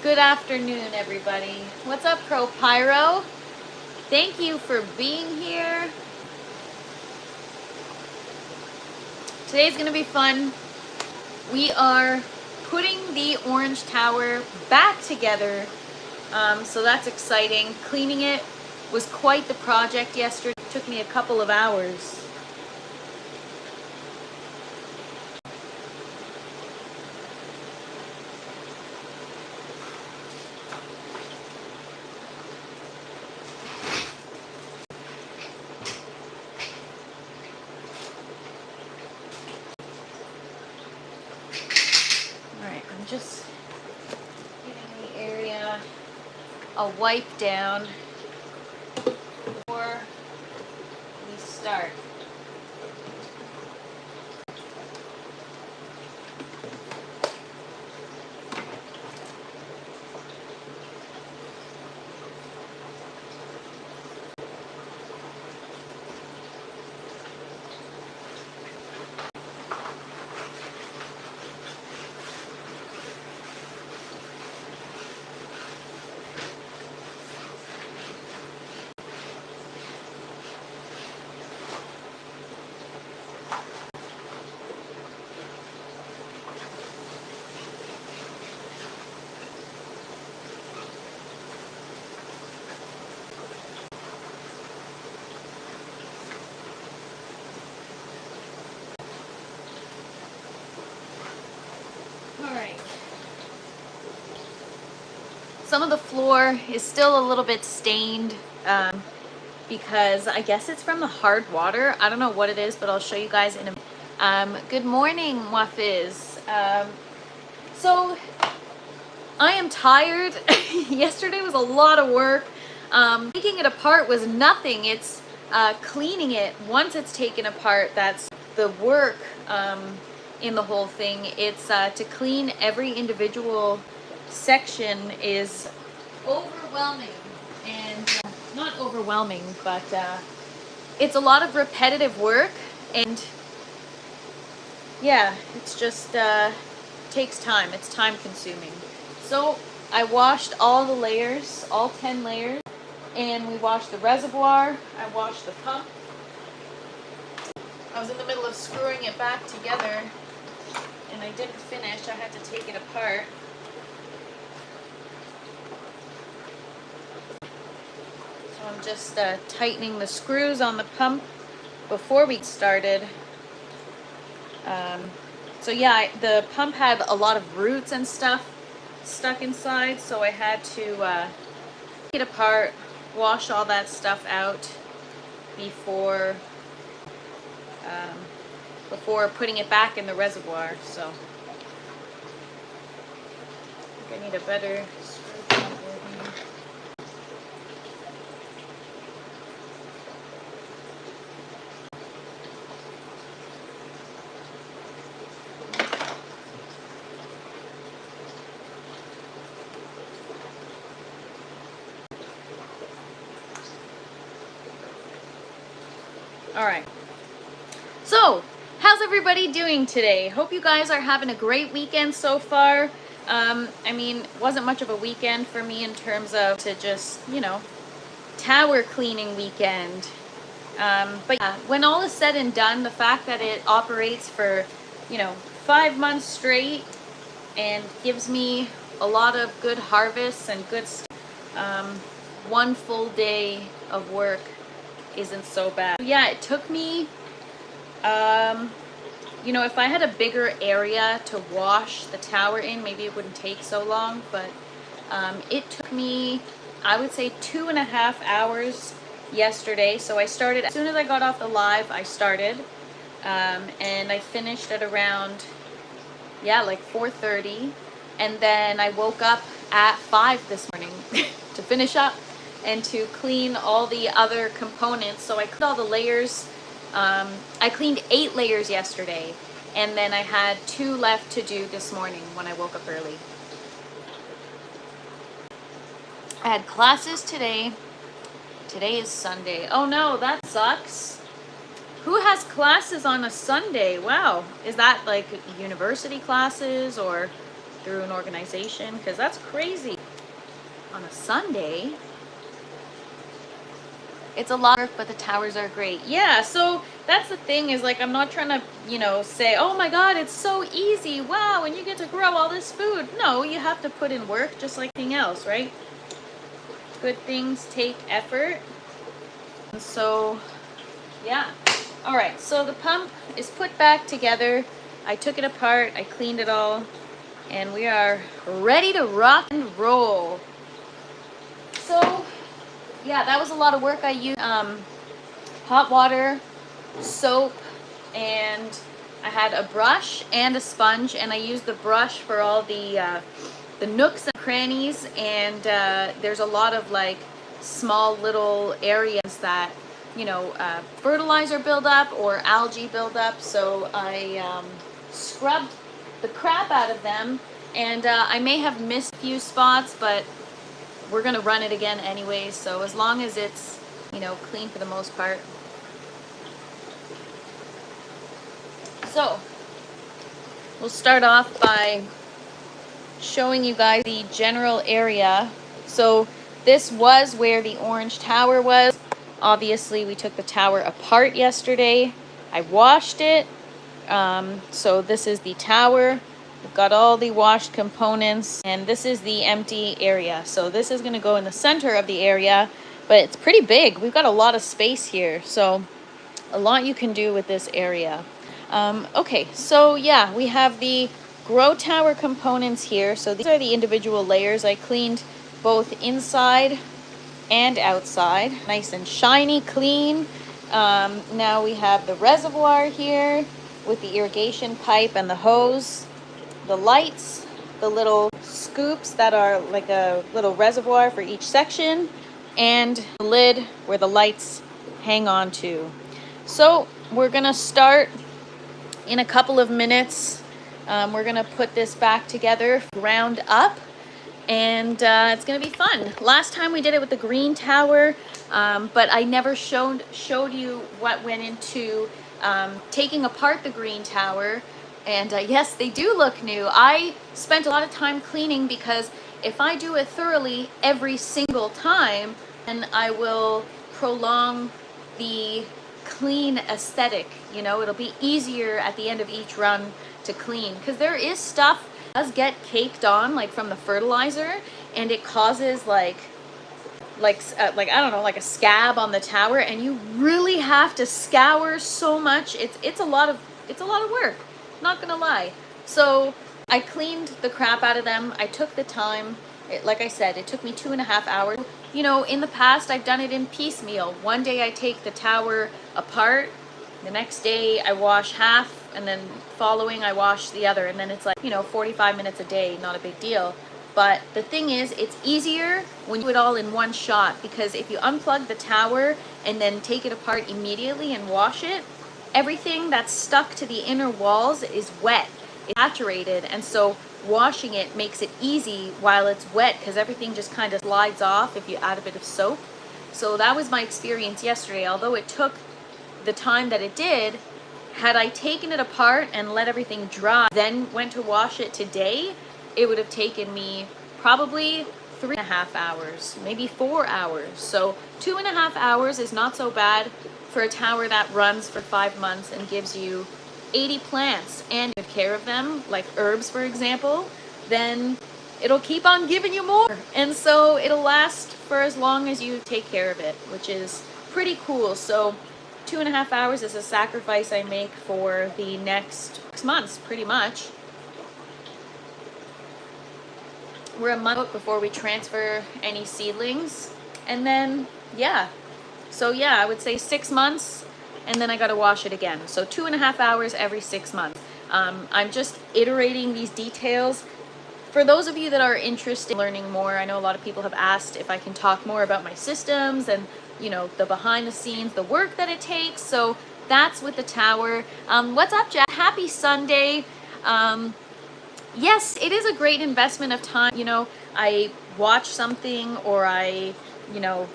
Good afternoon, everybody. What's up, Pro Pyro? Thank you for being here. Today's gonna be fun. We are putting the orange tower back together, so that's exciting. Cleaning it was quite the project yesterday. It took me a couple of hours. I'm just giving the area a wipe down before we start. Some of the floor is still a little bit stained because I guess it's from the hard water. I don't know what it is, but I'll show you guys in a good morning, Wafiz. So I am tired. Yesterday was a lot of work. Taking it apart was nothing. It's cleaning it. Once it's taken apart, that's the work in the whole thing. It's to clean every individual section is overwhelming, and not overwhelming, but it's a lot of repetitive work, and yeah, it's just takes time. It's time consuming. So I washed all the layers, all 10 layers, and we washed the reservoir. I washed the pump. I was in the middle of screwing it back together and I didn't finish. I had to take it apart. I'm just tightening the screws on the pump before we started. So yeah, the pump had a lot of roots and stuff stuck inside, so I had to take it apart, wash all that stuff out before putting it back in the reservoir. So I think I need a better screwdriver here. All right. So, how's everybody doing today? Hope you guys are having a great weekend so far. I mean, wasn't much of a weekend for me in terms of to just, you know, tower cleaning weekend. But yeah, when all is said and done, the fact that it operates for, you know, 5 months straight and gives me a lot of good harvests and good one full day of work isn't so bad. Yeah, it took me, you know, if I had a bigger area to wash the tower in, maybe it wouldn't take so long, but it took me, I would say, 2.5 hours yesterday. So I started, as soon as I got off the live, I started, and I finished at around, yeah, like 4:30, and then I woke up at 5 this morning to finish up and to clean all the other components. So I cleaned all the layers. I cleaned 8 layers yesterday, and then I had 2 left to do this morning when I woke up early. I had classes today. Today is Sunday. Oh no, that sucks. Who has classes on a Sunday? Wow. Is that like university classes or through an organization, because that's crazy. On a Sunday. It's a lot of work, but the towers are great. Yeah, so that's the thing, is like, I'm not trying to, you know, say, oh my God, it's so easy. Wow, and you get to grow all this food. No, you have to put in work just like anything else, right? Good things take effort. And so, yeah. All right, so the pump is put back together. I took it apart, I cleaned it all, and we are ready to rock and roll. So, yeah, that was a lot of work. I used hot water, soap, and I had a brush and a sponge, and I used the brush for all the nooks and crannies, and there's a lot of like small little areas that, you know, fertilizer buildup or algae buildup, so I scrubbed the crap out of them, and I may have missed a few spots, but we're gonna run it again anyway, so as long as it's, you know, clean for the most part. So we'll start off by showing you guys the general area. So this was where the orange tower was. Obviously we took the tower apart yesterday. I washed it. So this is the tower. We've got all the washed components, and this is the empty area. So this is going to go in the center of the area, but it's pretty big. We've got a lot of space here, so a lot you can do with this area. Okay, so yeah, we have the grow tower components here. So these are the individual layers. I cleaned both inside and outside. Nice and shiny, clean. Now we have the reservoir here with the irrigation pipe and the hose. The lights, the little scoops that are like a little reservoir for each section, and the lid where the lights hang on to. So we're gonna start in a couple of minutes. We're gonna put this back together, ground up, and it's gonna be fun. Last time we did it with the green tower, but I never showed you what went into taking apart the green tower. And yes, they do look new. I spent a lot of time cleaning, because if I do it thoroughly every single time, then I will prolong the clean aesthetic. You know, it'll be easier at the end of each run to clean, because there is stuff that does get caked on, like from the fertilizer, and it causes like I don't know, like a scab on the tower, and you really have to scour so much. It's a lot of work. Not gonna lie. So I cleaned the crap out of them. I took the time. Like I said, it took me 2.5 hours. You know, in the past I've done it in piecemeal. One day I take the tower apart, the next day I wash half, and then following I wash the other, and then it's like, you know, 45 minutes a day, not a big deal. But the thing is, it's easier when you do it all in one shot, because if you unplug the tower and then take it apart immediately and wash it, everything that's stuck to the inner walls is wet, it's saturated, and so washing it makes it easy while it's wet, because everything just kind of slides off if you add a bit of soap. So that was my experience yesterday. Although it took the time that it did, had I taken it apart and let everything dry, then went to wash it today, it would have taken me probably 3.5 hours, maybe 4 hours. So 2.5 hours is not so bad for a tower that runs for 5 months and gives you 80 plants and good care of them, like herbs for example, then it'll keep on giving you more. And so it'll last for as long as you take care of it, which is pretty cool. So 2.5 hours is a sacrifice I make for the next 6 months, pretty much. We're a month before we transfer any seedlings. And then, yeah. So yeah, I would say 6 months, and then I got to wash it again. So 2.5 hours every 6 months. I'm just iterating these details. For those of you that are interested in learning more, I know a lot of people have asked if I can talk more about my systems and, you know, the behind the scenes, the work that it takes. So that's with the tower. What's up, Jack? Happy Sunday. Yes, it is a great investment of time. You know, I watch something, or I, you know,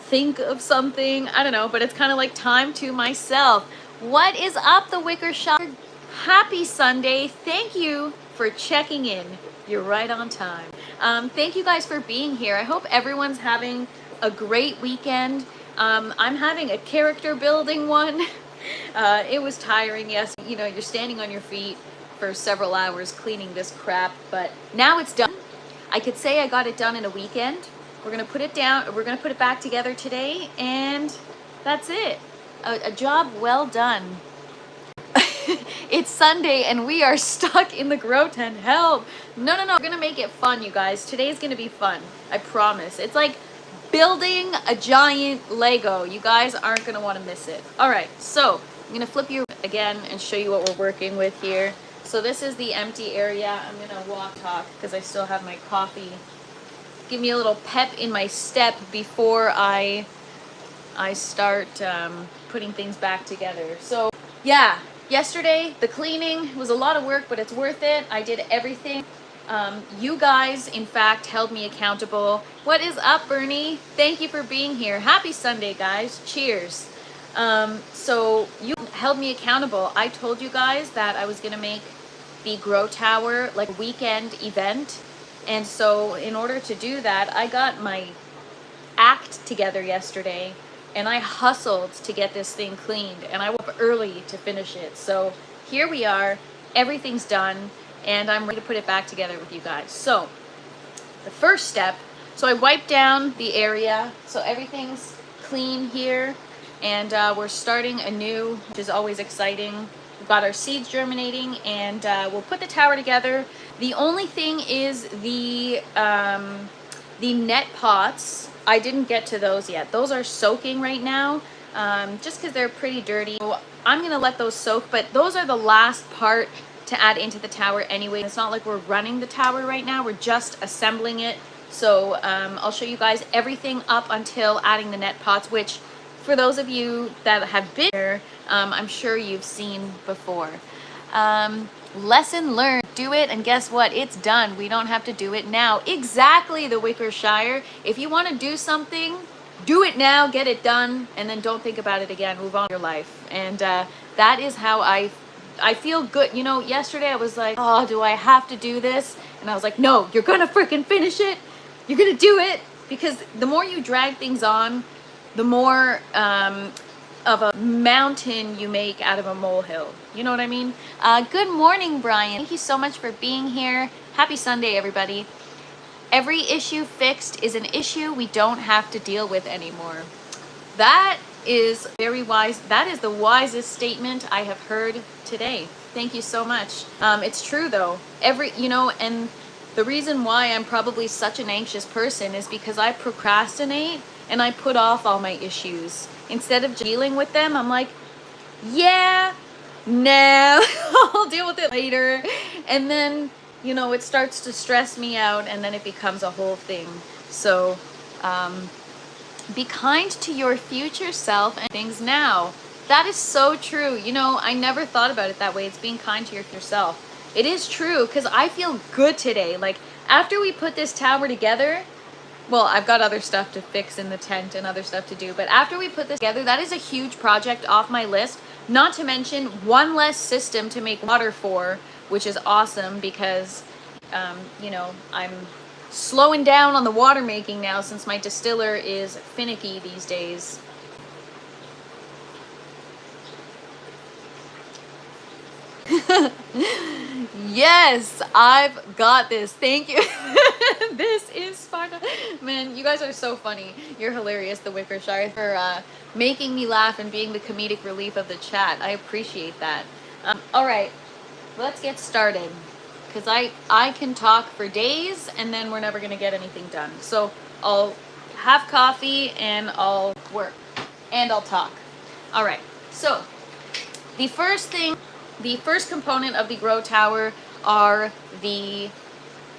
think of something, I don't know, but it's kind of like time to myself. What is up, the Wicker Shop? Happy Sunday. Thank you for checking in. You're right on time. Thank you guys for being here. I hope everyone's having a great weekend. I'm having a character building one. It was tiring, yes. You know, you're standing on your feet for several hours cleaning this crap, but now it's done. I could say I got it done in a weekend. We're gonna put it down, we're gonna put it back together today, and that's it. A job well done. It's Sunday and we are stuck in the grow tent. Help! No, we're gonna make it fun, you guys. Today's gonna be fun. I promise. It's like building a giant Lego. You guys aren't gonna want to miss it. All right, so I'm gonna flip you again and show you what we're working with here. So this is the empty area. I'm gonna talk because I still have my coffee. Give me a little pep in my step before I start putting things back together. So yeah, yesterday the cleaning was a lot of work, but it's worth it. I did everything. You guys, in fact, held me accountable. What is up, Bernie? Thank you for being here. Happy Sunday, guys. Cheers. So you held me accountable. I told you guys that I was gonna make the Grow Tower like a weekend event. And so in order to do that, I got my act together yesterday and I hustled to get this thing cleaned, and I woke up early to finish it. So here we are, everything's done, and I'm ready to put it back together with you guys. So the first step, so I wiped down the area, so everything's clean here, and we're starting anew, which is always exciting. We've got our seeds germinating, and we'll put the tower together. The only thing is the net pots. I didn't get to those yet. Those are soaking right now, just because they're pretty dirty. So I'm gonna let those soak, but those are the last part to add into the tower anyway. It's not like we're running the tower right now. We're just assembling it. So I'll show you guys everything up until adding the net pots, which for those of you that have been here, I'm sure you've seen before. Lesson learned. Do it, and guess what? It's done. We don't have to do it now. Exactly, the Wickershire. If you want to do something, do it now, get it done, and then don't think about it again. Move on with your life. And that is how I feel good. You know, yesterday I was like, oh, do I have to do this? And I was like, no, you're gonna freaking finish it. You're gonna do it. Because the more you drag things on, the more of a mountain you make out of a molehill. You know what I mean? Good morning, Brian. Thank you so much for being here. Happy Sunday, everybody. Every issue fixed is an issue we don't have to deal with anymore. That is very wise. That is the wisest statement I have heard today. Thank you so much. It's true though. And the reason why I'm probably such an anxious person is because I procrastinate and I put off all my issues. Instead of dealing with them, I'm like, yeah, no, I'll deal with it later. And then, you know, it starts to stress me out, and then it becomes a whole thing. So be kind to your future self and things now. That is so true. You know, I never thought about it that way. It's being kind to yourself. It is true, because I feel good today. Like, after we put this tower together, well, I've got other stuff to fix in the tent and other stuff to do, but after we put this together, that is a huge project off my list. Not to mention one less system to make water for, which is awesome because, you know, I'm slowing down on the water making now since my distiller is finicky these days. Yes, I've got this. Thank you. This is Sparta. Man, you guys are so funny. You're hilarious, the Wickershire, for making me laugh and being the comedic relief of the chat. I appreciate that. All right, let's get started, because I can talk for days and then we're never going to get anything done. So I'll have coffee and I'll work and I'll talk. All right, so the first component of the Grow Tower are the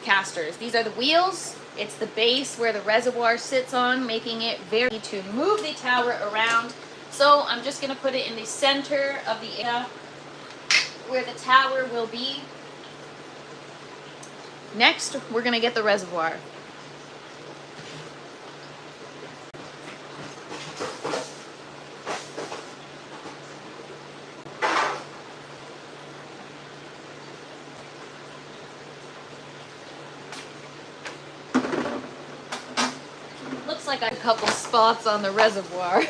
casters. These are the wheels. It's the base where the reservoir sits on, making it very easy to move the tower around. So I'm just going to put it in the center of the area where the tower will be. Next, we're going to get the reservoir. looks like a couple spots on the reservoir.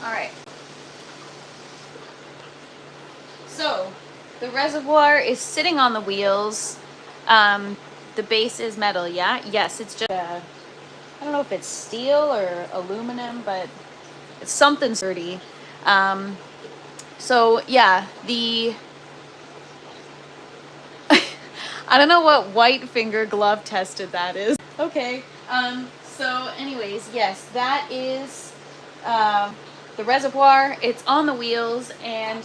Alright. So, the reservoir is sitting on the wheels. The base is metal, yeah? Yes, it's just, I don't know if it's steel or aluminum, but it's something sturdy. So, yeah, I don't know what white finger glove tested that is. Okay, so anyways, yes, that is the reservoir. It's on the wheels, and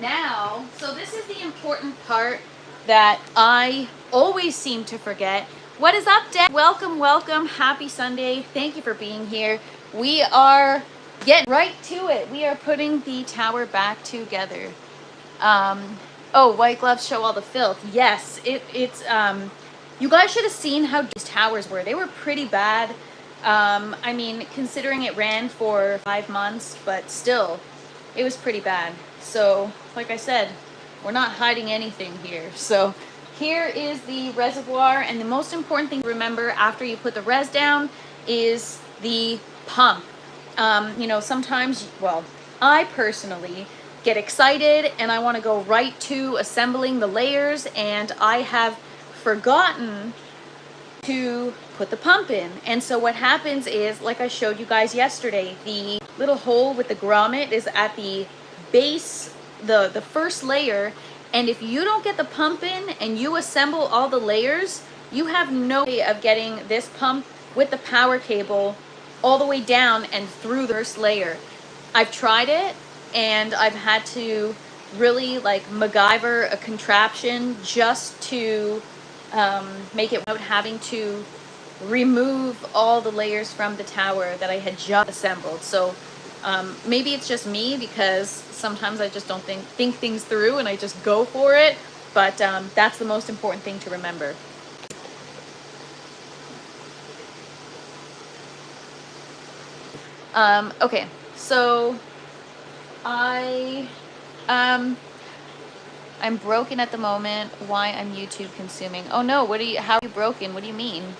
now, so this is the important part that I always seem to forget. What is up, Dad? Welcome, welcome. Happy Sunday. Thank you for being here. We are getting right to it. We are putting the tower back together. Oh, white gloves show all the filth. Yes, it's you guys should have seen how these towers were. They were pretty bad. I mean, considering it ran for 5 months, but still, it was pretty bad. So, like I said, we're not hiding anything here. So, here is the reservoir, and the most important thing to remember after you put the res down is the pump. You know, sometimes, well, I personally get excited and I want to go right to assembling the layers, and I have forgotten to put the pump in. And so what happens is, like I showed you guys yesterday, the little hole with the grommet is at the base, the first layer, and if you don't get the pump in and you assemble all the layers, you have no way of getting this pump with the power cable all the way down and through the first layer. I've tried it, and I've had to really like MacGyver a contraption just to make it without having to remove all the layers from the tower that I had just assembled. So maybe it's just me, because sometimes I just don't think things through and I just go for it, but that's the most important thing to remember. Okay, so I'm broken at the moment. Why I'm YouTube consuming? Oh no, how are you broken? What do you mean?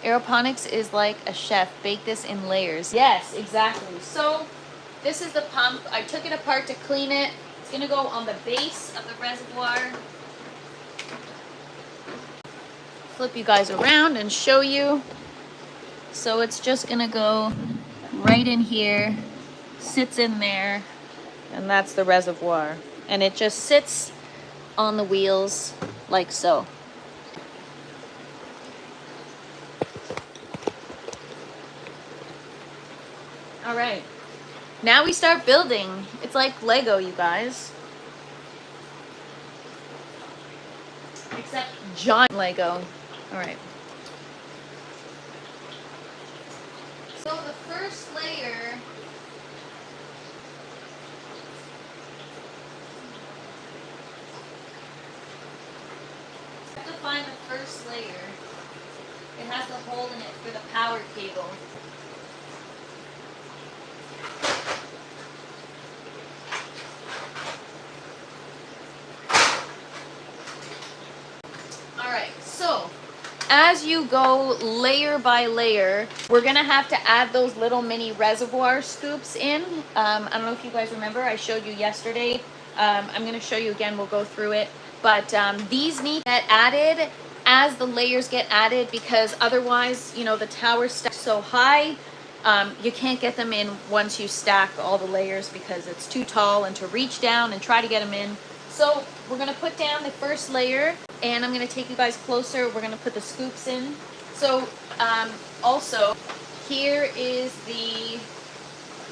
Aeroponics is like a chef. Bake this in layers. Yes, exactly. So this is the pump. I took it apart to clean it. It's gonna go on the base of the reservoir. Flip you guys around and show you. So it's just gonna go right in here, sits in there, and that's the reservoir. And it just sits on the wheels like so. All right, now we start building. It's like Lego, you guys. Except giant Lego. All right. So the first layer, to find the first layer. It has the hole in it for the power cable. Alright, so as you go layer by layer, we're gonna have to add those little mini reservoir scoops in. I don't know if you guys remember, I showed you yesterday. I'm gonna show you again, we'll go through it. But these need to get added as the layers get added, because otherwise, you know, the tower stacks so high, you can't get them in once you stack all the layers, because it's too tall, and to reach down and try to get them in. So we're gonna put down the first layer, and I'm gonna take you guys closer. We're gonna put the scoops in. So also, here is the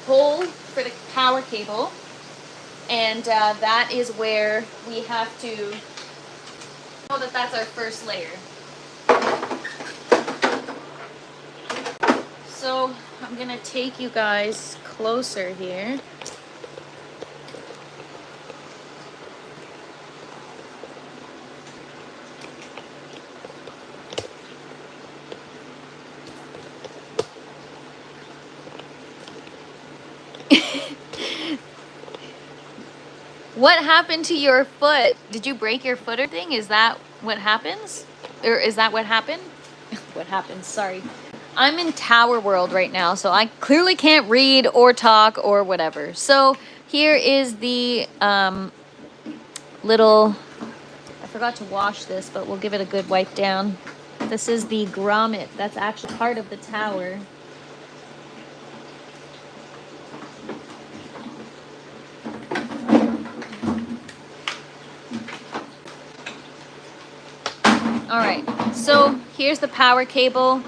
hole for the power cable, and that is where we have to know that that's our first layer. I'm gonna take you guys closer here. What happened to your foot? Did you break your foot or thing? Is that what happens? Or is that what happened? What happened? Sorry. I'm in Tower World right now, so I clearly can't read or talk or whatever. So here is the little, I forgot to wash this, but we'll give it a good wipe down. This is the grommet. That's actually part of the tower. All right, so here's the power cable.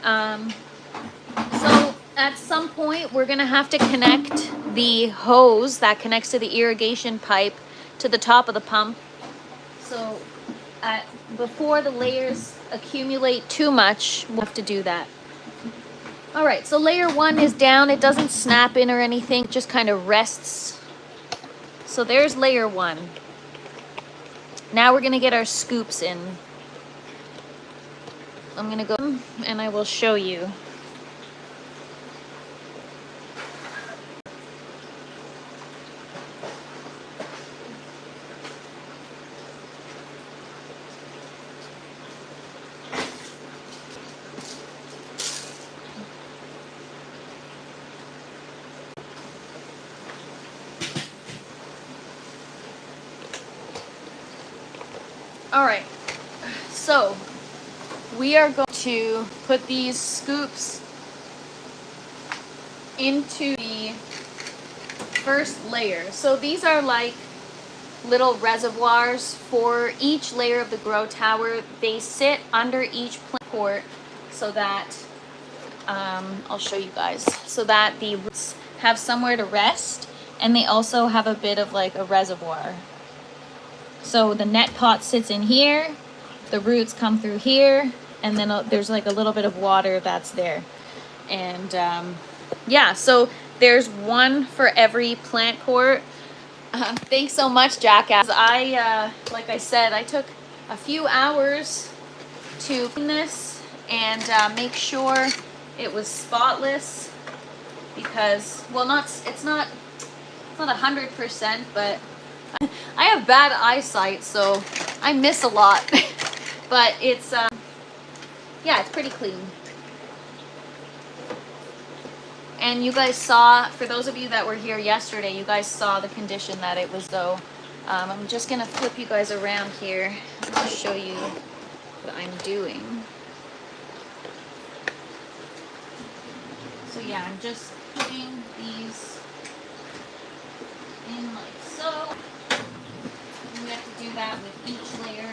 So at some point, we're gonna have to connect the hose that connects to the irrigation pipe to the top of the pump. So before the layers accumulate too much, we'll have to do that. All right, so layer 1 is down. It doesn't snap in or anything, it just kind of rests. So there's layer 1. Now we're gonna get our scoops in. I'm gonna go and I will show you. All right, so we are going to put these scoops into the first layer. So these are like little reservoirs for each layer of the grow tower. They sit under each plant port so that, I'll show you guys, so that the roots have somewhere to rest, and they also have a bit of like a reservoir. So the net pot sits in here, the roots come through here, and then there's like a little bit of water that's there. And yeah, so there's one for every plant port. Thanks so much, Jackass. Like I said, I took a few hours to clean this and make sure it was spotless because, well, it's not 100%, but I have bad eyesight, so I miss a lot. But it's, yeah, it's pretty clean. And you guys saw, for those of you that were here yesterday, you guys saw the condition that it was though. I'm just gonna flip you guys around here and show you what I'm doing. So yeah, I'm just putting these in like so. And we have to do that with each layer.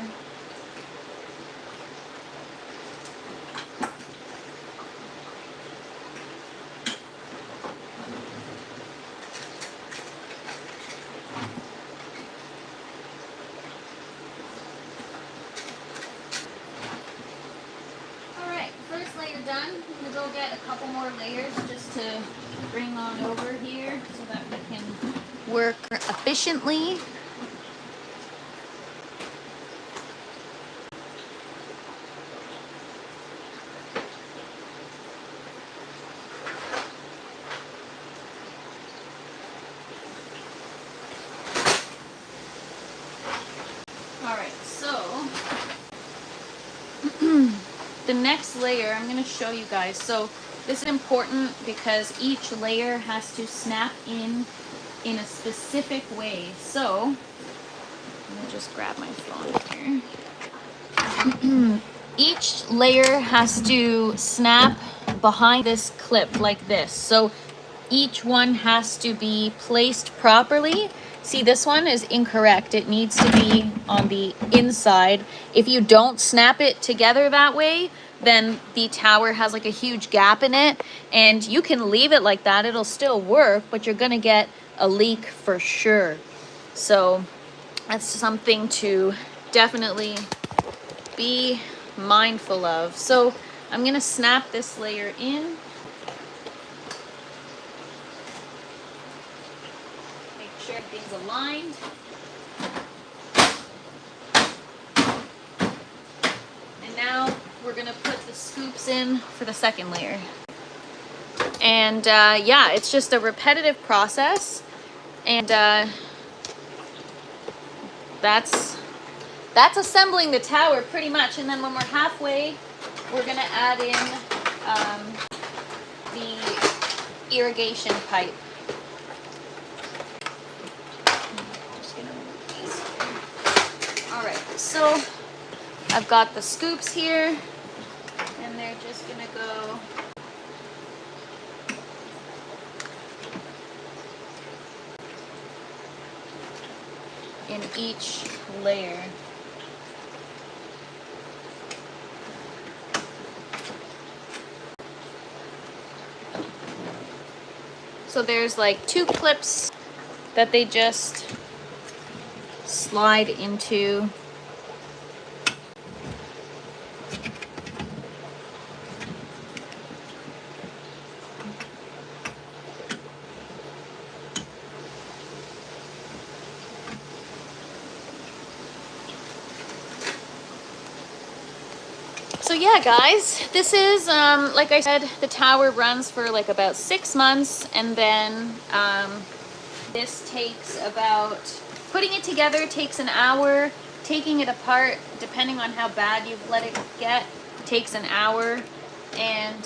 Done. I'm gonna go get a couple more layers just to bring on over here so that we can work efficiently. All right, so the next layer I'm going to show you guys. So this is important because each layer has to snap in a specific way. So let me just grab my phone here. Each layer has to snap behind this clip like this. So each one has to be placed properly. See, this one is incorrect. It needs to be on the inside. If you don't snap it together that way, then the tower has like a huge gap in it, and you can leave it like that. It'll still work, but you're gonna get a leak for sure. So that's something to definitely be mindful of. So I'm gonna snap this layer in. everything's aligned. And now we're gonna put the scoops in for the second layer. And yeah, it's just a repetitive process. And that's assembling the tower pretty much. And then when we're halfway, we're gonna add in the irrigation pipe. Just gonna move these. All right, so I've got the scoops here, and they're just gonna go in each layer. So there's like 2 clips that they just slide into. So yeah, guys, this is, like I said, the tower runs for like about 6 months, and then this takes about, putting it together takes an hour, taking it apart, depending on how bad you've let it get, takes an hour, and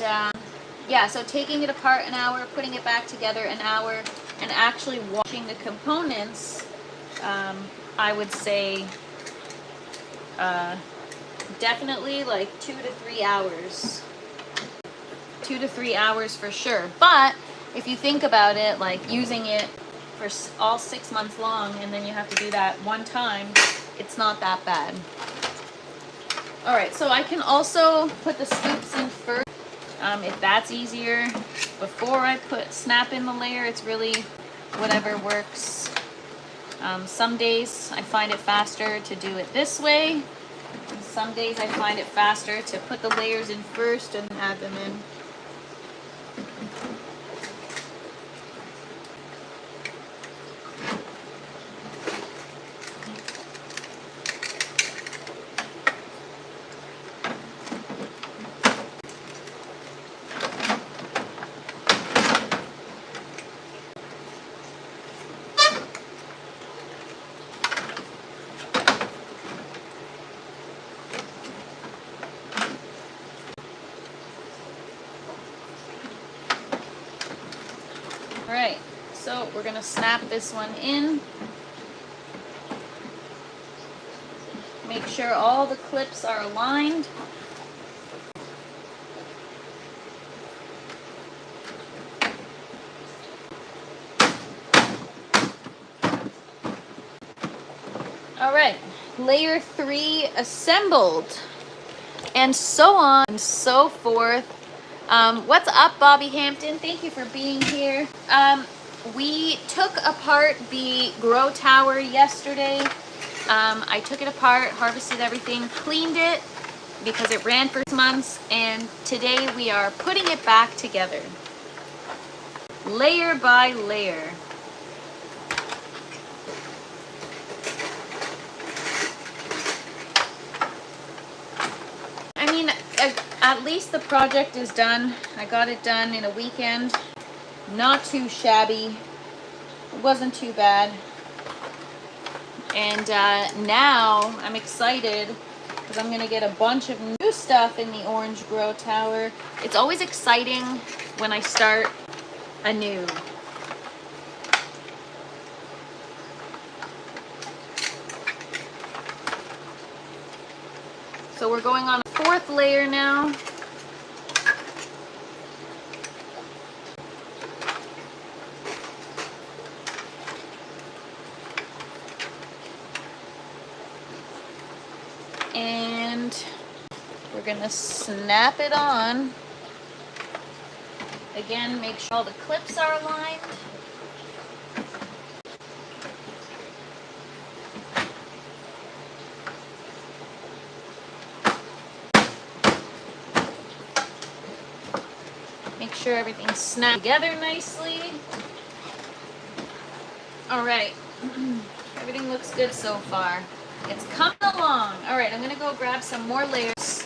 yeah, so taking it apart an hour, putting it back together an hour, and actually washing the components, I would say, definitely like 2 to 3 hours. 2 to 3 hours for sure. But if you think about it, like using it for all 6 months long, and then you have to do that one time, it's not that bad. All right, so I can also put the scoops in first, if that's easier. Before I snap in the layer, it's really whatever works. Some days I find it faster to do it this way. Some days I find it faster to put the layers in first and add them in. Alright, so we're going to snap this one in. Make sure all the clips are aligned. Alright, layer 3 assembled. And so on and so forth. What's up, Bobby Hampton? Thank you for being here. We took apart the grow tower yesterday. I took it apart, harvested everything, cleaned it because it ran for months, and today we are putting it back together, layer by layer. I mean, at least the project is done. I got it done in a weekend. Not too shabby. It wasn't too bad. And now I'm excited because I'm going to get a bunch of new stuff in the orange grow tower. It's always exciting when I start anew. So we're going on a 4th layer now. And we're gonna snap it on. Again, make sure all the clips are aligned. Make sure everything's snapped together nicely. All right, Everything looks good so far. It's coming along. All right, I'm gonna go grab some more layers.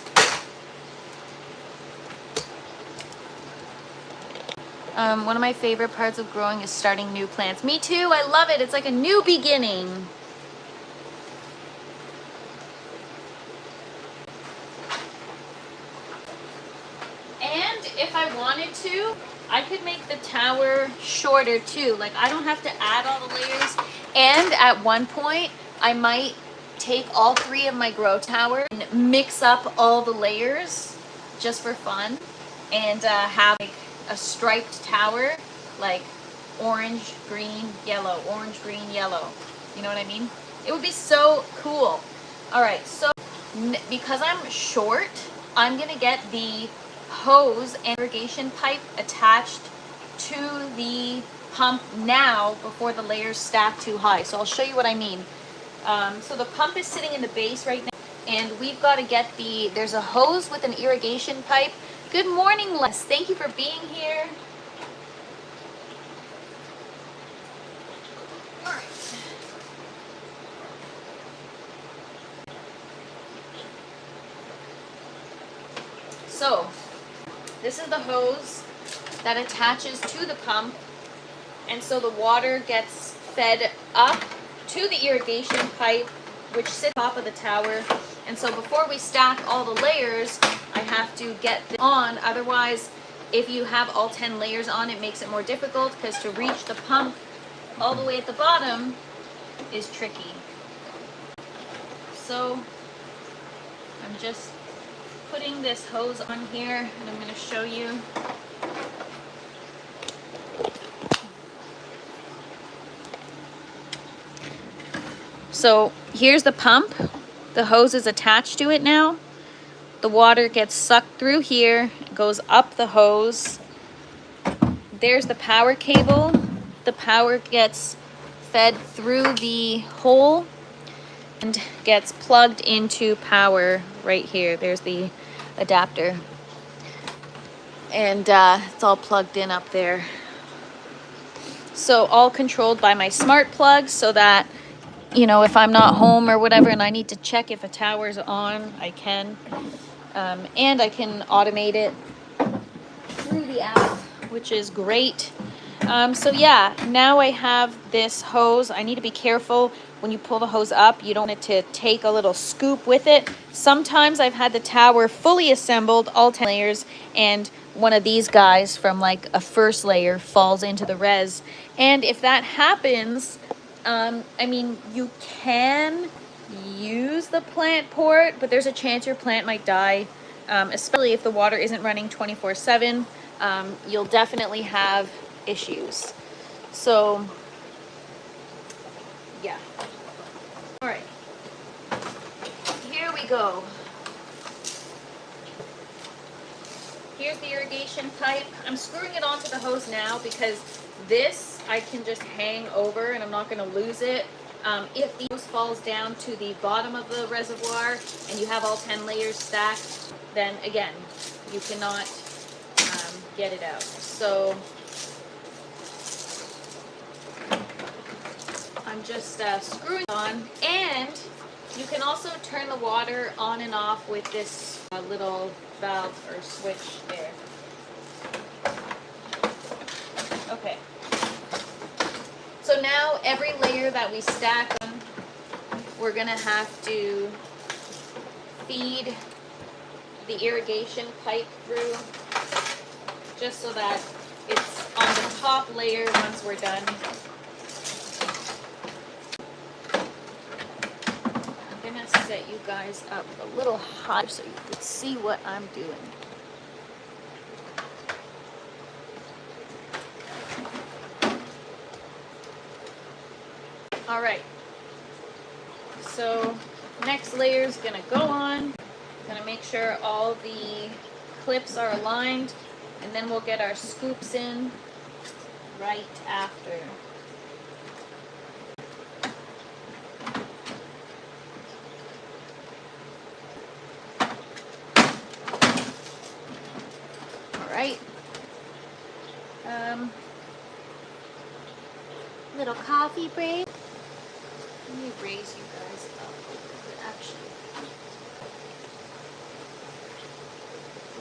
One of my favorite parts of growing is starting new plants. Me too, I love it. It's like a new beginning. And if I wanted to, I could make the tower shorter too. Like I don't have to add all the layers. And at one point, I might take all 3 of my grow towers and mix up all the layers just for fun and have like a striped tower, like orange, green, yellow, orange, green, yellow. You know what I mean? It would be so cool. All right, so because I'm short, I'm gonna get the hose and irrigation pipe attached to the pump now before the layers stack too high. So I'll show you what I mean. So the pump is sitting in the base right now, and we've got to get there's a hose with an irrigation pipe. Good morning, Les. Thank you for being here. All right. So this is the hose that attaches to the pump, and so the water gets fed up to the irrigation pipe, which sits on top of the tower. And so before we stack all the layers, I have to get this on. Otherwise, if you have all 10 layers on, it makes it more difficult, because to reach the pump all the way at the bottom is tricky. So I'm just putting this hose on here, and I'm going to show you. So here's the pump. The hose is attached to it now. The water gets sucked through here, goes up the hose. There's the power cable. The power gets fed through the hole and gets plugged into power right here. There's the adapter. And it's all plugged in up there. So all controlled by my smart plug, so that, you know, if I'm not home or whatever and I need to check if a tower's on, I can. And I can automate it through the app, which is great. So yeah, now I have this hose. I need to be careful when you pull the hose up. You don't want it to take a little scoop with it. Sometimes I've had the tower fully assembled, all 10 layers, and one of these guys from like a first layer falls into the res. And if that happens, I mean, you can use the plant port, but there's a chance your plant might die, especially if the water isn't running 24/7. You'll definitely have issues. So, yeah. All right. Here we go. Here's the irrigation pipe. I'm screwing it onto the hose now because this I can just hang over and I'm not going to lose it. If the hose falls down to the bottom of the reservoir and you have all 10 layers stacked, then again, you cannot get it out. So I'm just screwing on, and you can also turn the water on and off with this little valve or switch there. Okay. So now every layer that we stack on, we're gonna have to feed the irrigation pipe through, just so that it's on the top layer once we're done. I'm gonna set you guys up a little higher so you can see what I'm doing. All right, so next layer is gonna go on. Gonna make sure all the clips are aligned, and then we'll get our scoops in right after. All right. Little coffee break. me raise you guys up a little bit, actually.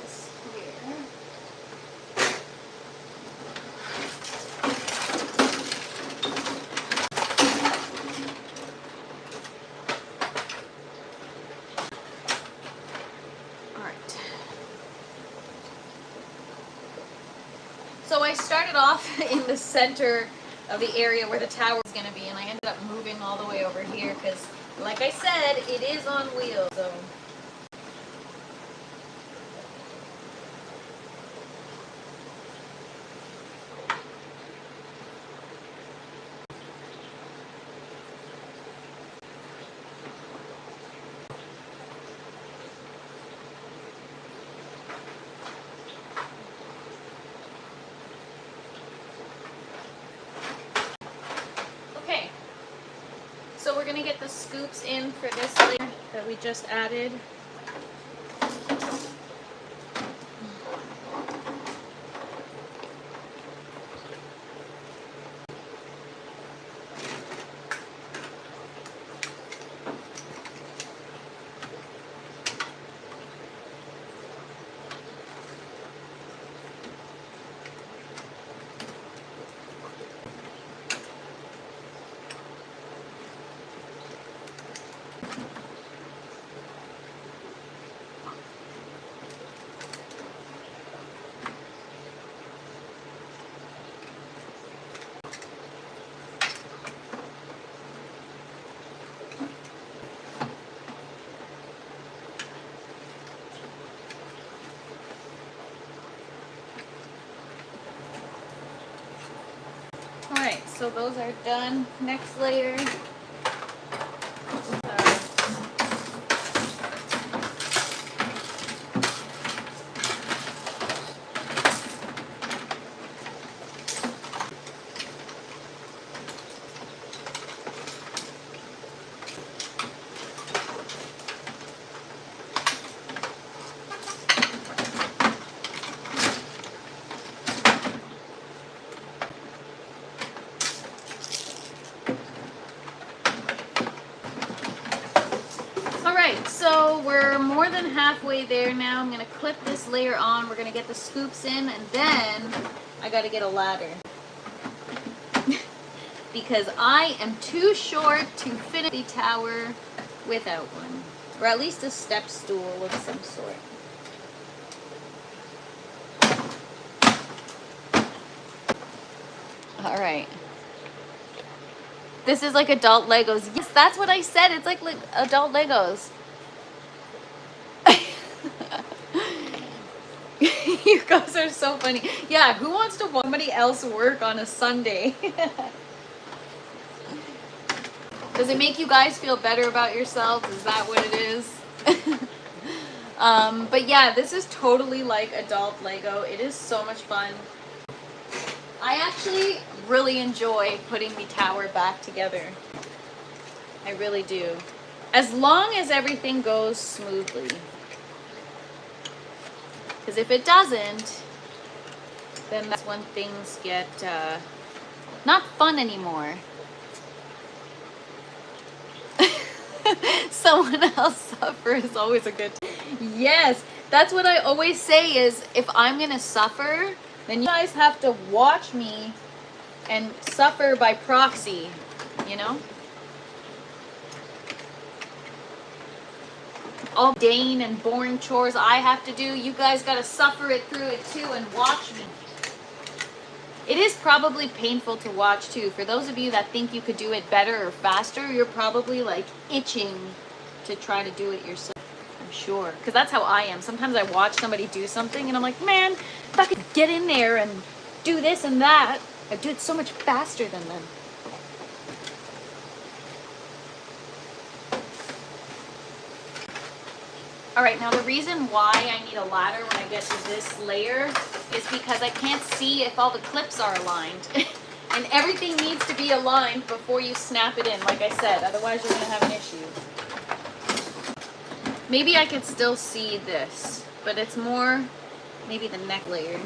This here. All right. So I started off in the center of the area where the tower is going to be, and I ended up moving all the way over here because, like I said, it is on wheels. So. Okay, so we're going to get the scoops in for this layer that we just added. Alright, so those are done. Next layer. So we're more than halfway there now. I'm going to clip this layer on. We're going to get the scoops in, and then I got to get a ladder. Because I am too short to finish the tower without one. Or at least a step stool of some sort. Alright. This is like adult Legos. Yes, that's what I said. It's like adult Legos. You guys are so funny. Yeah, who wants to watch somebody else work on a Sunday? Does it make you guys feel better about yourselves? Is that what it is? But yeah, this is totally like adult Lego. It is so much fun. I actually really enjoy putting the tower back together. I really do. As long as everything goes smoothly. Because if it doesn't, then that's when things get not fun anymore. Someone else suffer is always a good time. Yes, that's what I always say is if I'm going to suffer, then you guys have to watch me and suffer by proxy, you know? All mundane and boring chores I have to do, you guys got to suffer it through it too and watch me. It is probably painful to watch too. For those of you that think you could do it better or faster, you're probably like itching to try to do it yourself. I'm sure. Because that's how I am. Sometimes I watch somebody do something and I'm like, man, if I could get in there and do this and that, I'd do it so much faster than them. Alright, now the reason why I need a ladder when I get to this layer is because I can't see if all the clips are aligned. And everything needs to be aligned before you snap it in, like I said, otherwise you're going to have an issue. Maybe I could still see this, but it's more maybe the neck layer.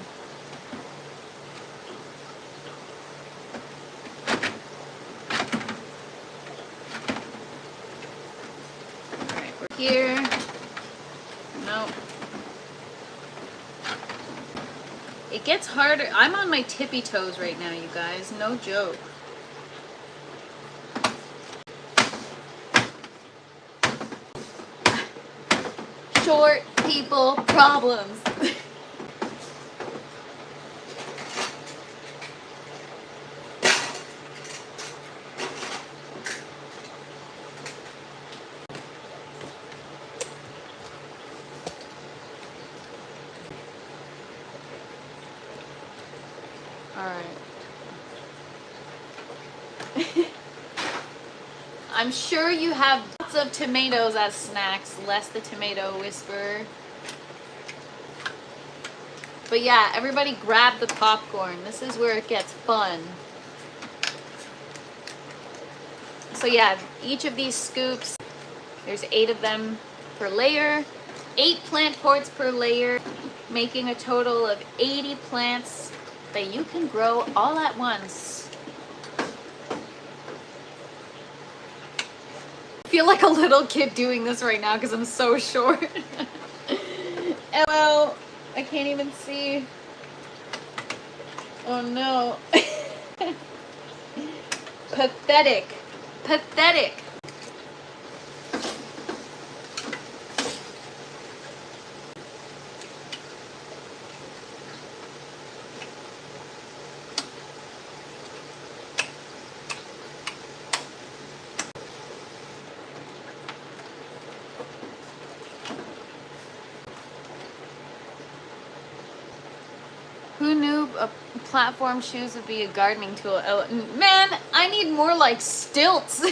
It gets harder. I'm on my tippy toes right now, you guys. No joke. Short people problems. All right. I'm sure you have lots of tomatoes as snacks, less the tomato whisperer. But yeah, everybody grab the popcorn. This is where it gets fun. So yeah, each of these scoops, there's 8 of them per layer, 8 plant pots per layer, making a total of 80 plants that you can grow all at once. I feel like a little kid doing this right now because I'm so short. LOL, I can't even see. Oh no. Pathetic. Pathetic. Who knew a platform shoes would be a gardening tool? Oh, man, I need more like stilts.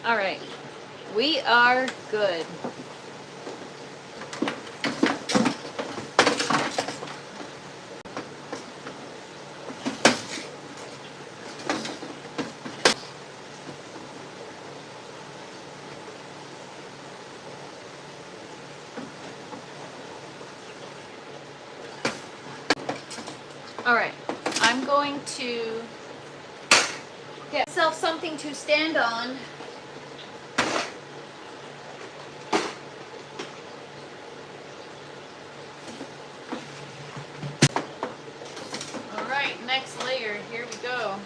All right, we are good. All right, I'm going to get myself something to stand on. All right, next layer, here we go.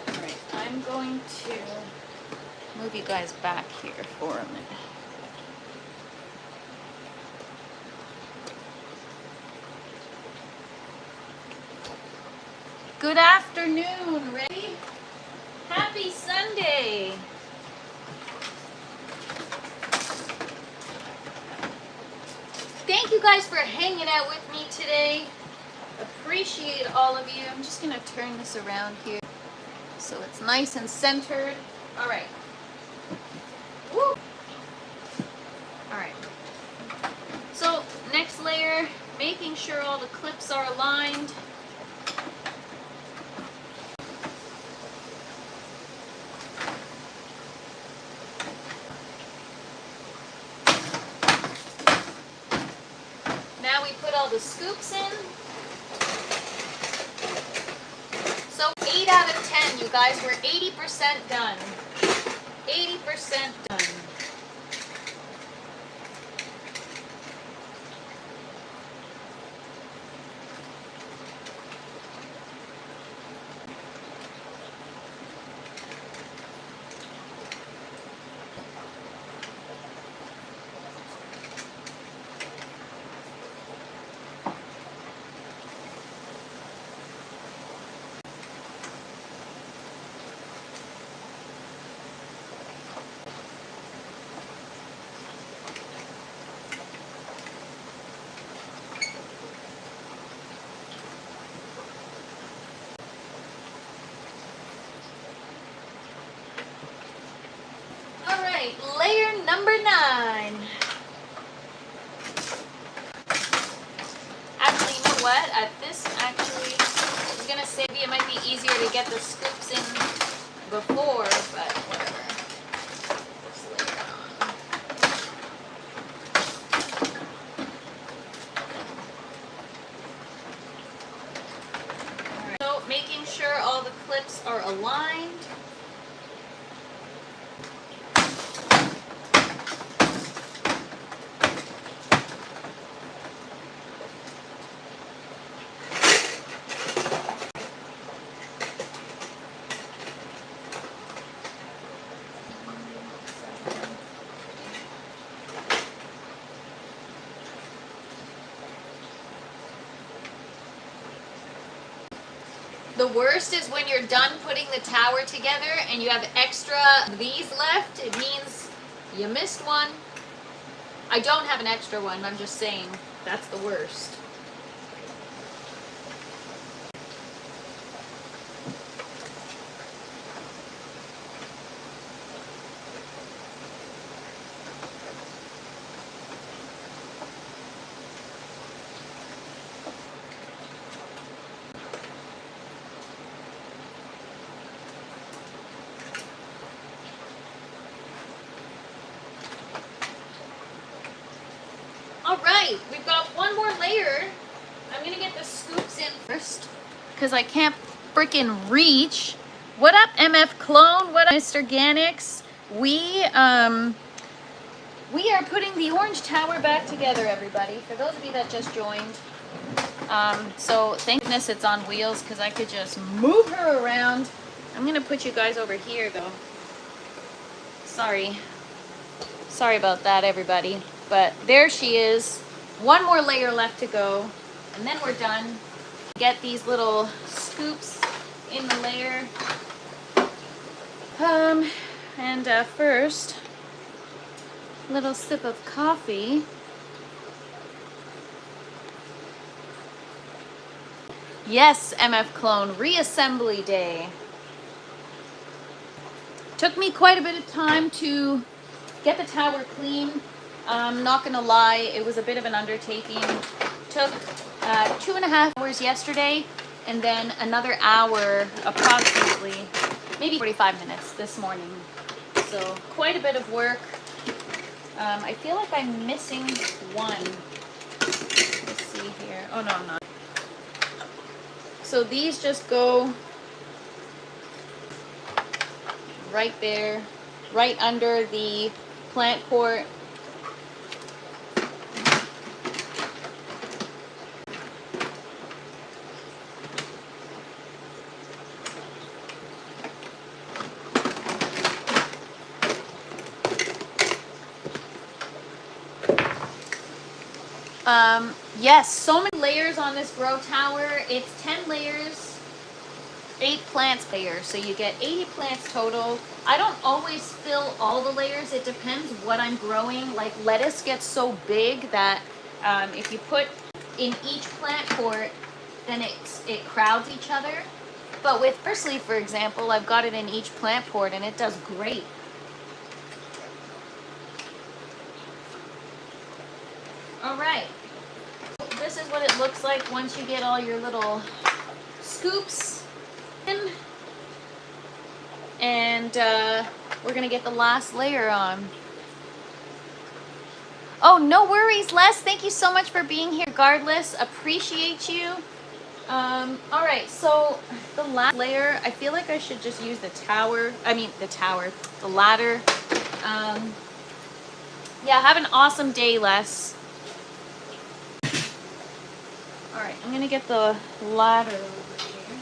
All right, I'm going to move you guys back here for a minute. Good afternoon, ready? Happy Sunday. Thank you guys for hanging out with me today. Appreciate all of you. I'm just gonna turn this around here so it's nice and centered. All right. Woo. All right. So next layer, making sure all the clips are aligned. Now we put all the scoops in. So 8 out of 10, you guys, we're 80% done. 80% done. Layer number 9. Actually, you know what? At this, actually, I was gonna say maybe it might be easier to get the scoops in before, but whatever. Just lay it on. slips are aligned. The worst is when you're done putting the tower together and you have extra of these left. It means you missed one. I don't have an extra one, I'm just saying that's the worst. Alright, we've got one more layer. I'm gonna get the scoops in first because I can't freaking reach. What up, MF Clone? What up, Mr. Organics? We are putting the orange tower back together, everybody. For those of you that just joined. So thank goodness it's on wheels because I could just move her around. I'm gonna put you guys over here though. Sorry about that, everybody. But there she is. One more layer left to go, and then we're done. Get these little scoops in the layer. First, little sip of coffee. Yes, MF Clone, reassembly day. Took me quite a bit of time to get the tower clean. I'm not gonna lie, it was a bit of an undertaking. Took 2.5 hours yesterday, and then another hour, approximately, maybe 45 minutes this morning. So quite a bit of work. I feel like I'm missing one. Let's see here. Oh no, I'm not. So these just go right there, right under the plant port. Yes, so many layers on this grow tower. It's 10 layers, 8 plants layer, so you get 80 plants total. I don't always fill all the layers. It depends what I'm growing. Like lettuce gets so big that if you put in each plant port, then it crowds each other. But with parsley, for example, I've got it in each plant port and it does great. All right. This is what it looks like once you get all your little scoops in. And we're gonna get the last layer on. Oh, no worries, Les. Thank you so much for being here. Regardless, appreciate you. All right, so the last layer, I feel like I should just use the ladder. Yeah, have an awesome day, Les. All right, I'm gonna get the ladder over here.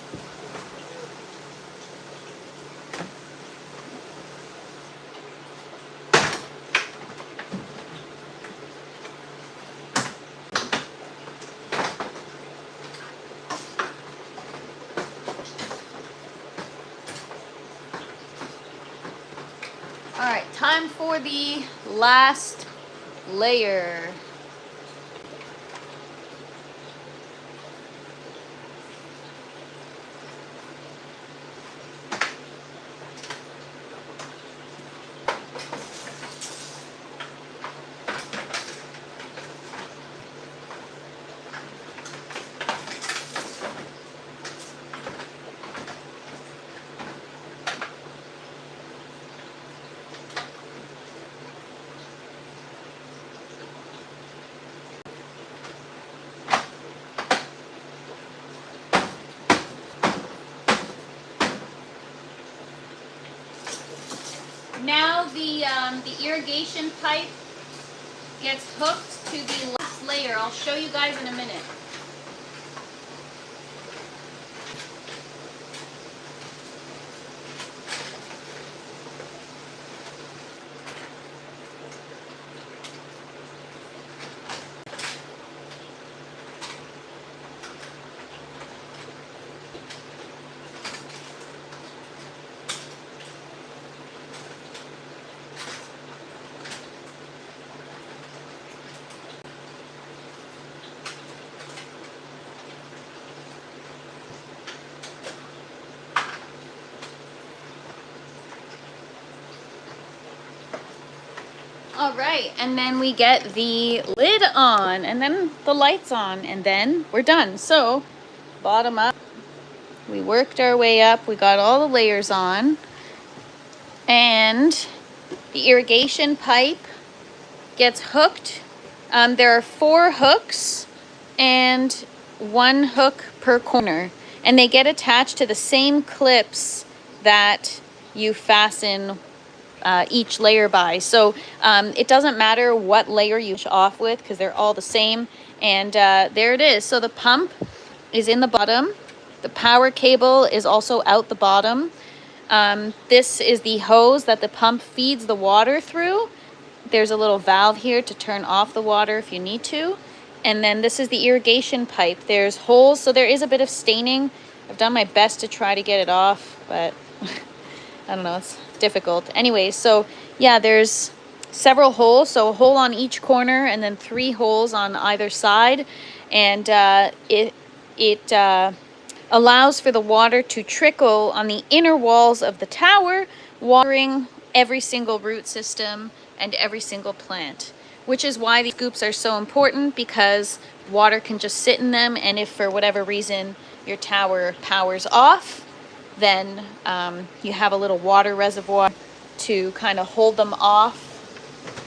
All right, time for the last layer. Now the irrigation pipe gets hooked to the last layer. I'll show you guys in a minute. All right, and then we get the lid on, and then the lights on, and then we're done. So, bottom up, we worked our way up, we got all the layers on, and the irrigation pipe gets hooked. There are 4 hooks and 1 hook per corner, and they get attached to the same clips that you fasten each layer by. So it doesn't matter what layer you finish off with because they're all the same. And there it is. So the pump is in the bottom. The power cable is also out the bottom. This is the hose that the pump feeds the water through. There's a little valve here to turn off the water if you need to. And then this is the irrigation pipe. There's holes, so there is a bit of staining. I've done my best to try to get it off, but I don't know, it's difficult. Anyway, so yeah, there's several holes, so a hole on each corner and then 3 holes on either side. And it allows for the water to trickle on the inner walls of the tower, watering every single root system and every single plant, which is why these scoops are so important, because water can just sit in them, and if for whatever reason your tower powers off, then you have a little water reservoir to kind of hold them off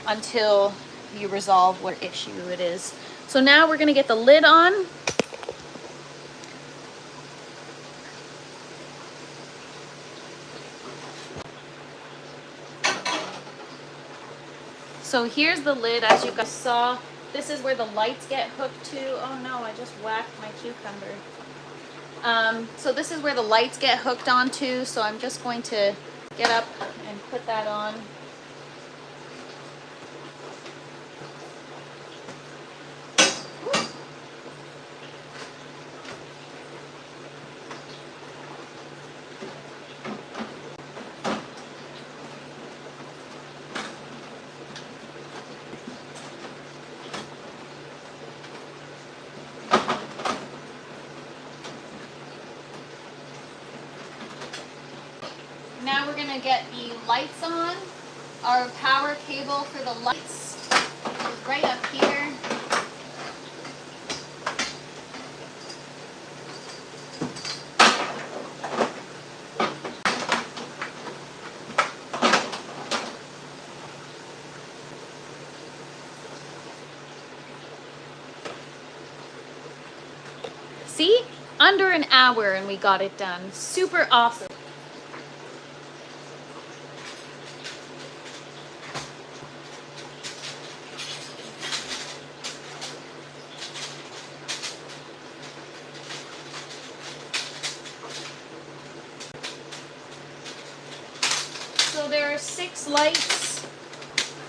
until you resolve what issue it is. So now we're going to get the lid on. So here's the lid, as you guys saw. This is where the lights get hooked to. Oh no, I just whacked my cucumber. So this is where the lights get hooked onto. So I'm just going to get up and put that on. Now we're going to get the lights on. Our power cable for the lights is right up here. See? Under an hour and we got it done. Super awesome. So there are 6 lights.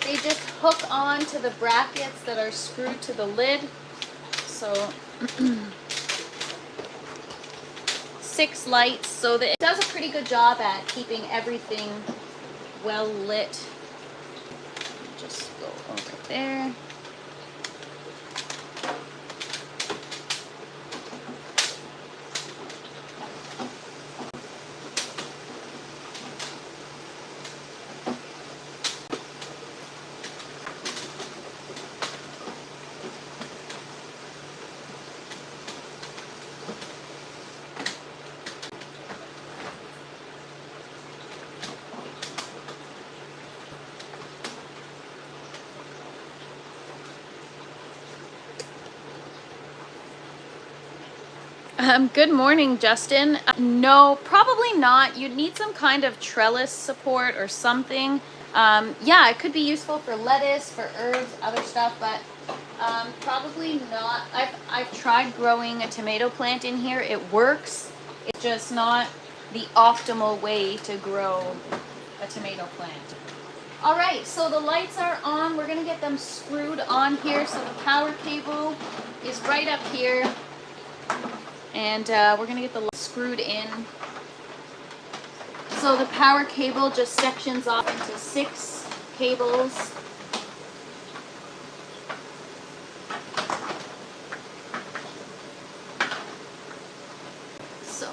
They just hook on to the brackets that are screwed to the lid. So 6 lights. So that it does a pretty good job at keeping everything well lit. Just go over there. Good morning, Justin. No, probably not. You'd need some kind of trellis support or something. Yeah, it could be useful for lettuce, for herbs, other stuff, but probably not. I've tried growing a tomato plant in here. It works. It's just not the optimal way to grow a tomato plant. All right, so the lights are on. We're gonna get them screwed on here. So the power cable is right up here, and we're gonna get the lights screwed in. So the power cable just sections off into 6 cables. So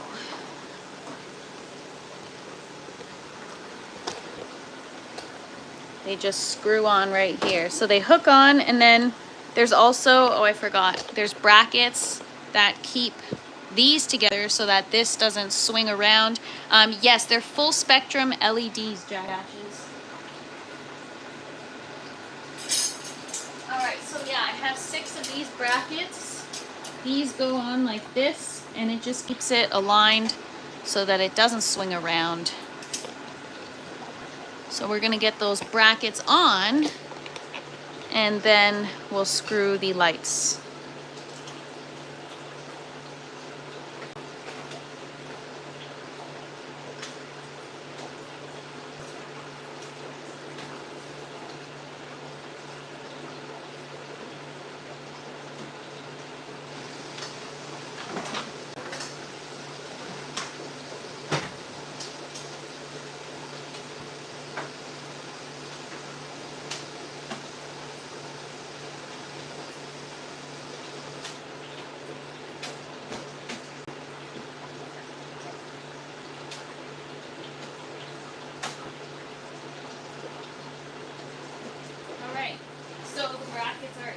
they just screw on right here. So they hook on, and then there's also, oh I forgot, there's brackets that keep these together so that this doesn't swing around. Yes, they're full spectrum LEDs, Jack Ashes. Alright, so yeah, I have 6 of these brackets. These go on like this, and it just keeps it aligned so that it doesn't swing around. So we're gonna get those brackets on, and then we'll screw the lights.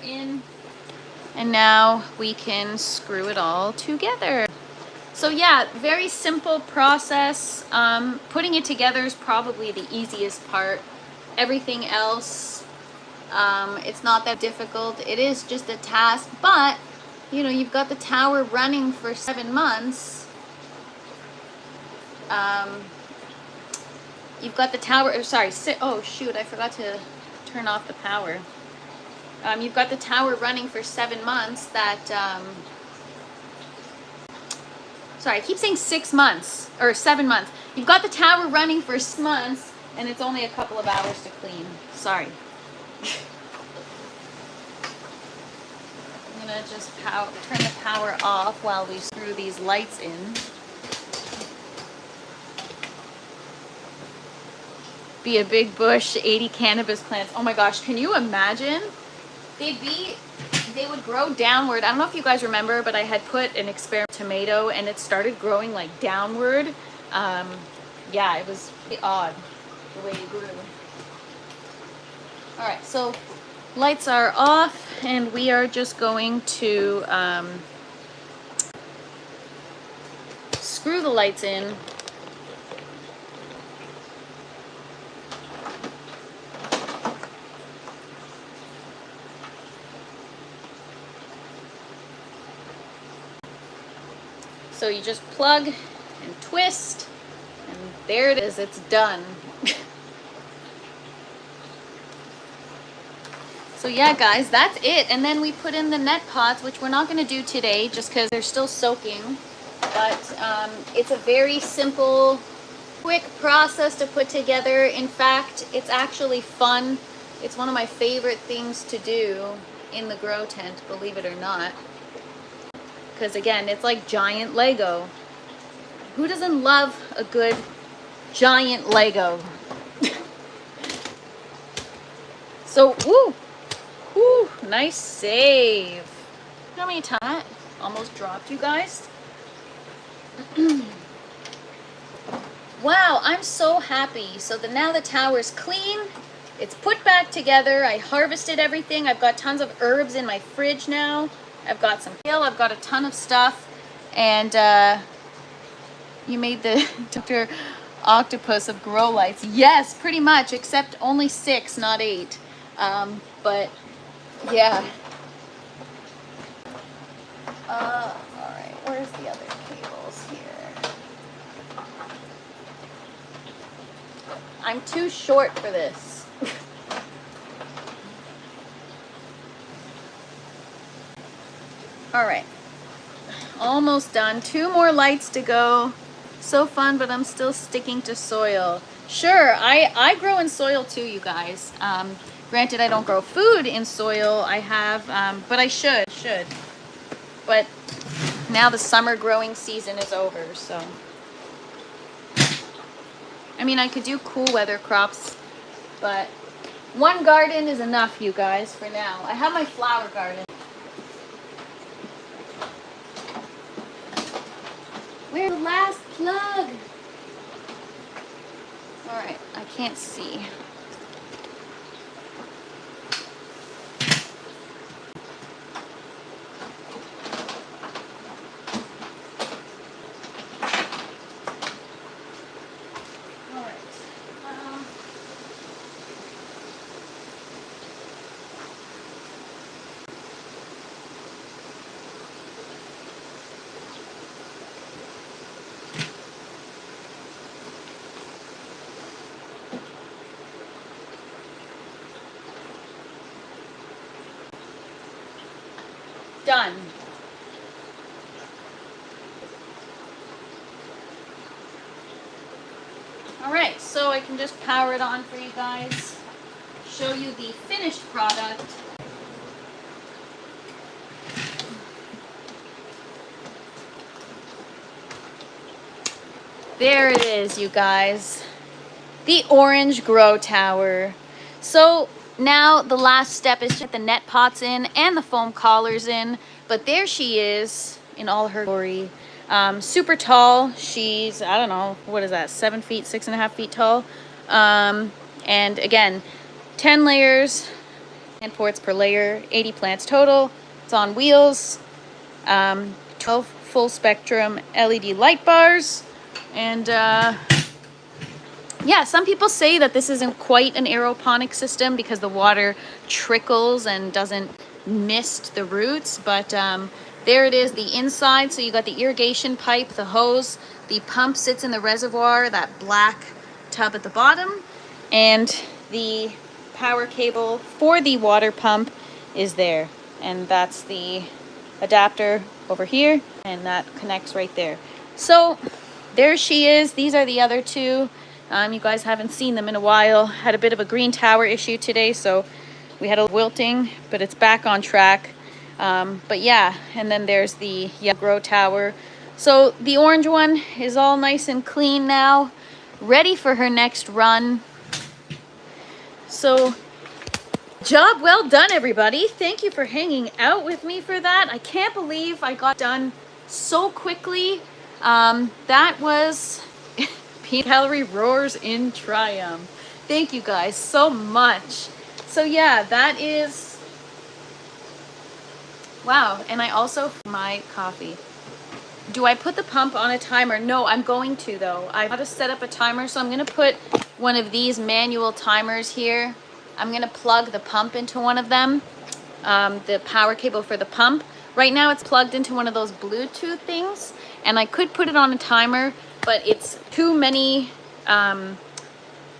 In, and now we can screw it all together. So yeah, very simple process. Putting it together is probably the easiest part. Everything else, it's not that difficult. It is just a task, but you know, you've got the tower running for 7 months. You've got the tower, oh shoot, I forgot to turn off the power. You've got the tower running for 7 months that, sorry, I keep saying 6 months, or 7 months. You've got the tower running for 6 months, and it's only a couple of hours to clean. Sorry. I'm gonna just turn the power off while we screw these lights in. Be a big bush, 80 cannabis plants. Oh my gosh, can you imagine? They would grow downward. I don't know if you guys remember, but I had put an experiment tomato and it started growing like downward. Yeah, it was pretty odd the way it grew. All right, so lights are off, and we are just going to screw the lights in. So you just plug and twist, and there it is, it's done. So yeah guys, that's it. And then we put in the net pots, which we're not going to do today just because they're still soaking. But it's a very simple, quick process to put together. In fact, it's actually fun. It's one of my favorite things to do in the grow tent, believe it or not. Because again, it's like giant Lego. Who doesn't love a good giant Lego? So, woo, nice save. Look how many times almost dropped, you guys. Wow, I'm so happy. So now the tower's clean. It's put back together. I harvested everything. I've got tons of herbs in my fridge now. I've got some kale, I've got a ton of stuff, and you made the Dr. Octopus of grow lights. Yes, pretty much, except only 6, not 8. But yeah. All right, where's the other cables here? I'm too short for this. All right, almost done. 2 more lights to go. So fun, but I'm still sticking to soil. Sure, I grow in soil too, you guys. Granted, I don't grow food in soil. I have, but I should. But now the summer growing season is over, so. I mean, I could do cool weather crops, but one garden is enough, you guys, for now. I have my flower garden. Where's the last plug? All right, I can't see. All right. Done. All right, so I can just power it on for you guys, show you the finished product. There it is, you guys. The orange grow tower. So now the last step is to get the net pots in and the foam collars in. But there she is in all her glory. Super tall. She's, I don't know, what is that, 7 feet, 6.5 feet tall. And again, 10 layers and ports per layer, 80 plants total. It's on wheels. 12 full spectrum LED light bars. And yeah, some people say that this isn't quite an aeroponic system because the water trickles and doesn't mist the roots, but there it is, the inside. So you got the irrigation pipe, the hose, the pump sits in the reservoir, that black tub at the bottom, and the power cable for the water pump is there, and that's the adapter over here, and that connects right there. So there she is. These are the other two. You guys haven't seen them in a while. Had a bit of a green tower issue today, so we had a wilting, but it's back on track. But yeah, and then there's the grow tower. So the orange one is all nice and clean now, ready for her next run. So job well done, everybody. Thank you for hanging out with me for that. I can't believe I got done so quickly. That was Peanut Gallery roars in triumph. Thank you guys so much. So yeah, that is, wow. And I also, my coffee. Do I put the pump on a timer? No, I'm going to though. I've got to set up a timer, so I'm gonna put one of these manual timers here. I'm gonna plug the pump into one of them, the power cable for the pump. Right now it's plugged into one of those Bluetooth things, and I could put it on a timer, but it's too many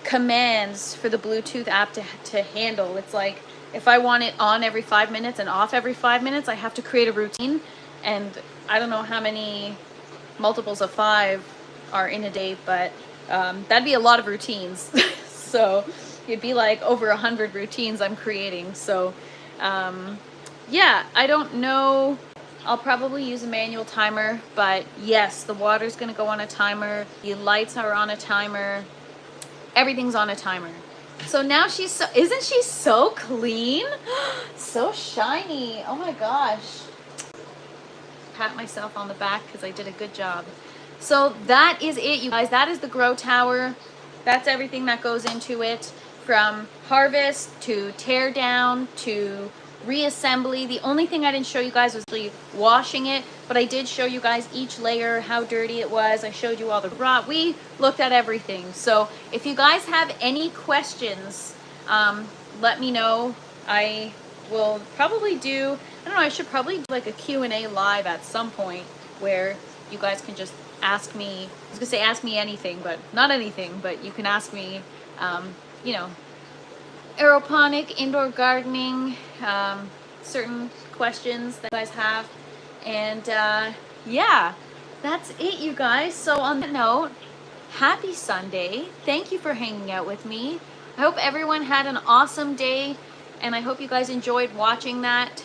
commands for the Bluetooth app to handle. It's like, if I want it on every 5 minutes and off every 5 minutes, I have to create a routine, and I don't know how many multiples of 5 are in a day, but that'd be a lot of routines. So it'd be like over 100 routines I'm creating. So yeah, I don't know. I'll probably use a manual timer, but yes, the water's gonna go on a timer. The lights are on a timer. Everything's on a timer. So now she's so, isn't she so clean? So shiny. Oh my gosh. Pat myself on the back because I did a good job. So that is it, you guys. That is the grow tower. That's everything that goes into it, from harvest to tear down to reassembly. The only thing I didn't show you guys was really washing it, but I did show you guys each layer, how dirty it was. I showed you all the rot. We looked at everything. So if you guys have any questions, let me know. I will probably do, I don't know, I should probably do like a Q&A live at some point where you guys can just ask me. I was gonna say ask me anything, but not anything, but you can ask me, you know, aeroponic, indoor gardening, certain questions that you guys have. And yeah, that's it, you guys. So on that note, happy Sunday. Thank you for hanging out with me. I hope everyone had an awesome day, and I hope you guys enjoyed watching that.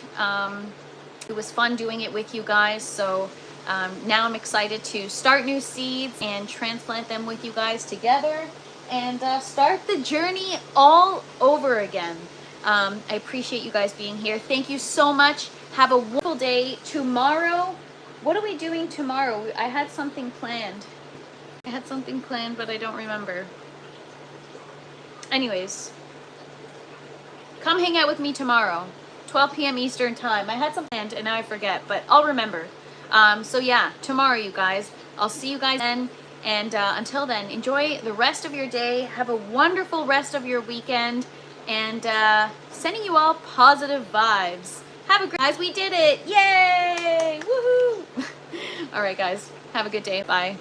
It was fun doing it with you guys. So now I'm excited to start new seeds and transplant them with you guys together and start the journey all over again. I appreciate you guys being here. Thank you so much. Have a wonderful day. Tomorrow, what are we doing tomorrow? I had something planned. But I don't remember. Anyways, come hang out with me tomorrow, 12 p.m. Eastern time. I had some planned and now I forget, but I'll remember. So yeah, tomorrow, you guys. I'll see you guys then. And until then, enjoy the rest of your day. Have a wonderful rest of your weekend. And sending you all positive vibes. Have a great, guys, we did it. Yay! Woohoo! All right, guys. Have a good day. Bye.